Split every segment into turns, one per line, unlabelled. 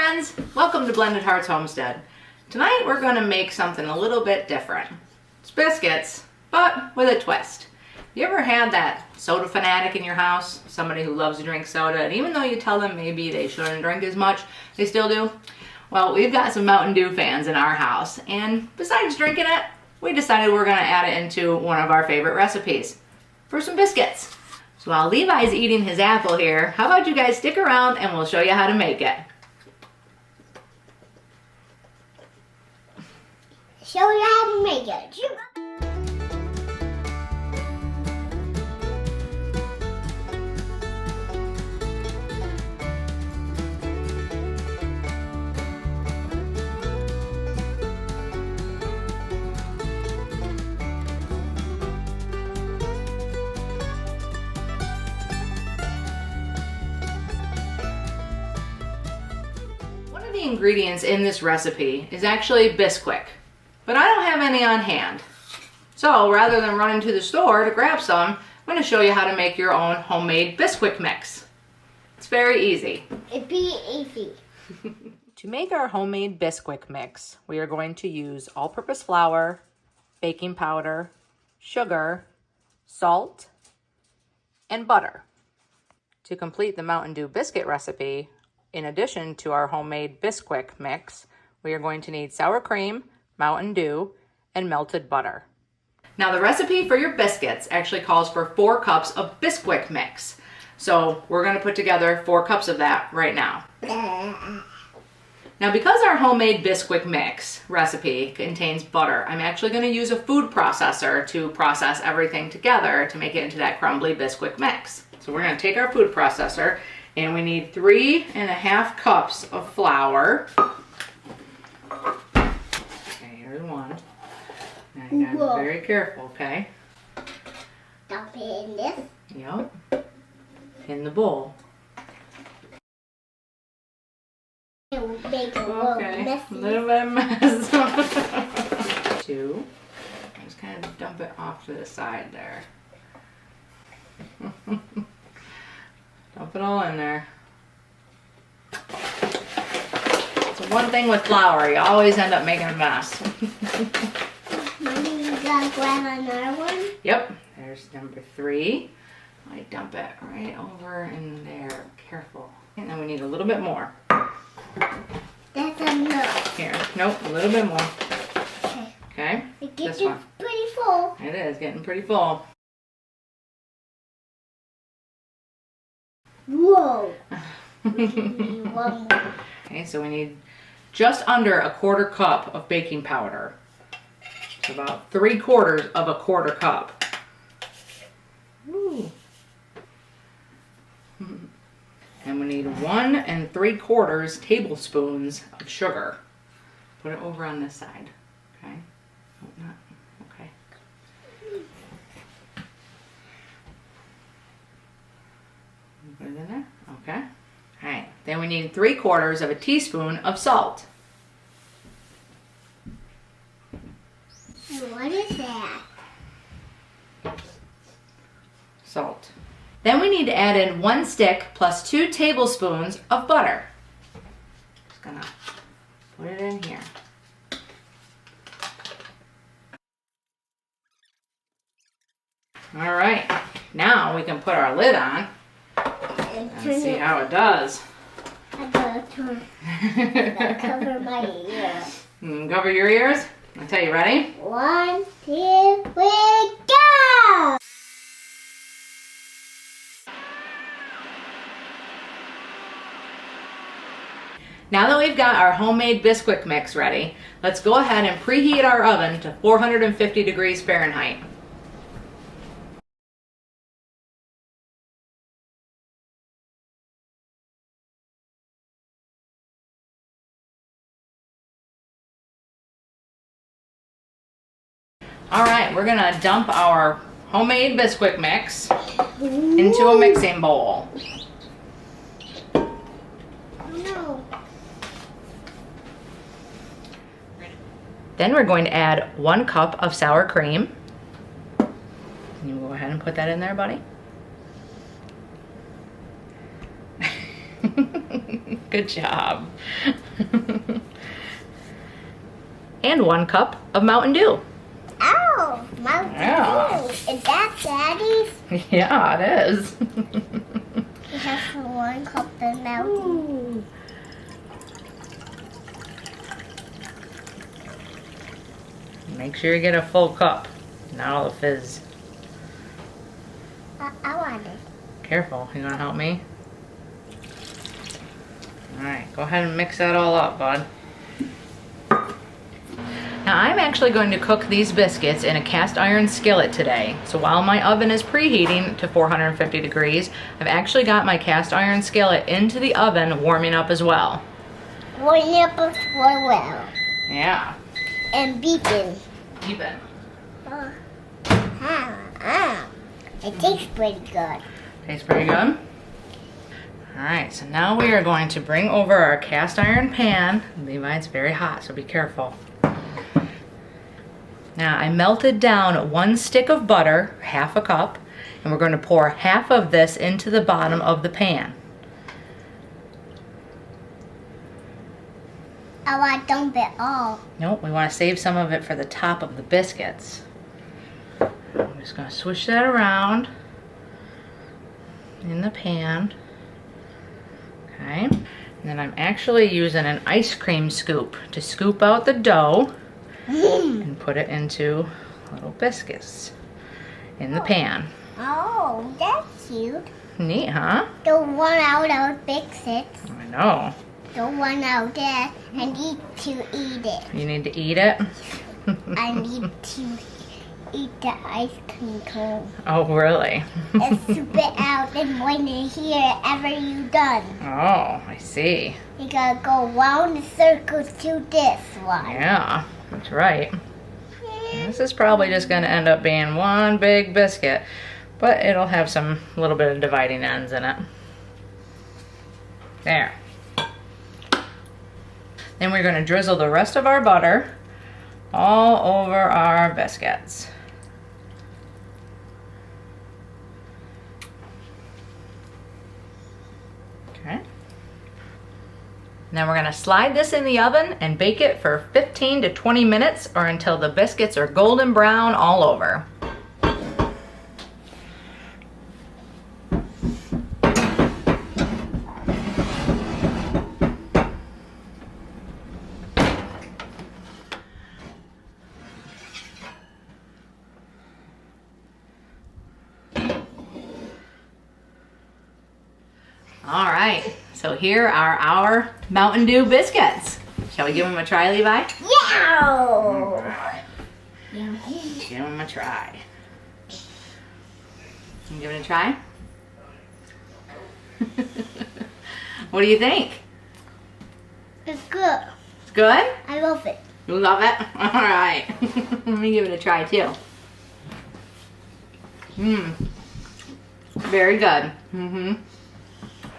friends, welcome to Blended Hearts Homestead. Tonight we're going to make something a little bit different. It's biscuits, but with a twist. You ever had that soda fanatic in your house? Somebody who loves to drink soda, and even though you tell them maybe they shouldn't drink as much, they still do? Well, we've got some Mountain Dew fans in our house, and besides drinking it, we decided we're going to add it into one of our favorite recipes for some biscuits. So while Levi's eating his apple here, how about you guys stick around and we'll show you how to make it.
Show you how to make it.
One of the ingredients in this recipe is actually Bisquick, but I don't have any on hand. So rather than running to the store to grab some, I'm going to show you how to make your own homemade Bisquick mix. It's very easy.
It'd be easy.
To make our homemade Bisquick mix, we are going to use all-purpose flour, baking powder, sugar, salt, and butter. To complete the Mountain Dew biscuit recipe, in addition to our homemade Bisquick mix, we are going to need sour cream, Mountain Dew, and melted butter. Now the recipe for your biscuits actually calls for 4 cups of Bisquick mix. So we're going to put together 4 cups of that right now. Now because our homemade Bisquick mix recipe contains butter, I'm actually going to use a food processor to process everything together to make it into that crumbly Bisquick mix. So we're going to take our food processor and we need 3.5 cups of flour. Here's one. Now you gotta be very careful, okay?
Dump it in this.
Yep. In the bowl.
It will make a little messy.
A little bit of mess. 2. Just kind of dump it off to the side there. Dump it all in there. One thing with flour, you always end up making a mess.
Mommy, you gotta grab another one?
Yep, there's number 3. I dump it right over in there. Careful. And then we need a little bit more.
That's enough.
Here, nope, a little bit more.
Okay.
Okay?
It gets
This one.
pretty full.
It is getting pretty full.
Whoa. We need one more.
Okay, so we need just under 1/4 cup of baking powder. So about 3/4 of a 1/4 cup. Ooh. And we need 1 3/4 tablespoons of sugar. Put it over on this side. Okay. Oh, not, okay. Put it in there. Okay. All right. Then we need 3/4 of a teaspoon of salt.
What is that?
Salt. Then we need to add in 1 stick plus 2 tablespoons of butter. Just gonna put it in here. All right. Now we can put our lid on and see how it does.
I gotta cover my ears.
Cover your ears. Okay, you ready?
1, 2, 3, go!
Now that we've got our homemade Bisquick mix ready, let's go ahead and preheat our oven to 450 degrees Fahrenheit. All right, we're gonna dump our homemade Bisquick mix into a mixing bowl.
Oh no.
Then we're going to add 1 cup of sour cream. Can you go ahead and put that in there, buddy? Good job. And 1 cup of Mountain Dew.
Oh, Mountain
Yeah.
Dew. Is that Daddy's?
Yeah, it is.
It has 1 cup of Mountain Dew.
Make sure you get a full cup, not all the fizz.
I want it.
Careful, you gonna help me? Alright, go ahead and mix that all up, bud. Now I'm actually going to cook these biscuits in a cast iron skillet today. So while my oven is preheating to 450 degrees, I've actually got my cast iron skillet into the oven warming up as well.
Warming up for well.
Yeah.
And beacon.
Even.
It tastes pretty good.
Tastes pretty good. Alright, so now we are going to bring over our cast iron pan. Levi, it's very hot, so be careful. Now I melted down 1 stick of butter, half a cup, and we're going to pour half of this into the bottom of the pan.
I want to dump it all.
Nope, we want to save some of it for the top of the biscuits. I'm just going to swish that around in the pan. Okay, and then I'm actually using an ice cream scoop to scoop out the dough and put it into little biscuits in the pan.
Oh, that's cute.
Neat, huh?
The one out of Biscuits.
I know.
The one out there. I need to eat it.
You need to eat it?
I need to eat the ice cream cone.
Oh, really?
And soup it out and when you hear ever you done.
Oh, I see.
You gotta go round the circle to this one.
Yeah, that's right. This is probably just going to end up being one big biscuit, but it'll have some little bit of dividing ends in it. There. Then we're going to drizzle the rest of our butter all over our biscuits. Okay. And then we're going to slide this in the oven and bake it for 15 to 20 minutes or until the biscuits are golden brown all over. All right, so here are our Mountain Dew biscuits. Shall we give them a try, Levi?
Yeah.
Give them a try. You give it a try? What do you think?
It's good.
It's good?
I love it.
You love it? All right. Let me give it a try too. Very good.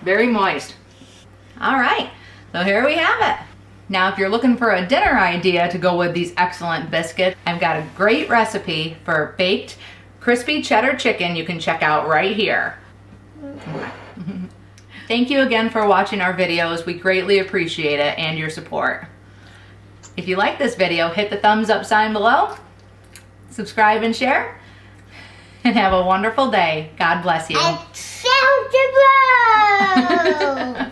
Very moist. All right, so here we have it. Now, if you're looking for a dinner idea to go with these excellent biscuits, I've got a great recipe for baked crispy cheddar chicken you can check out right here. Thank you again for watching our videos. We greatly appreciate it and your support. If you like this video, hit the thumbs up sign below, subscribe and share, and have a wonderful day. God bless you.
And shout it loud!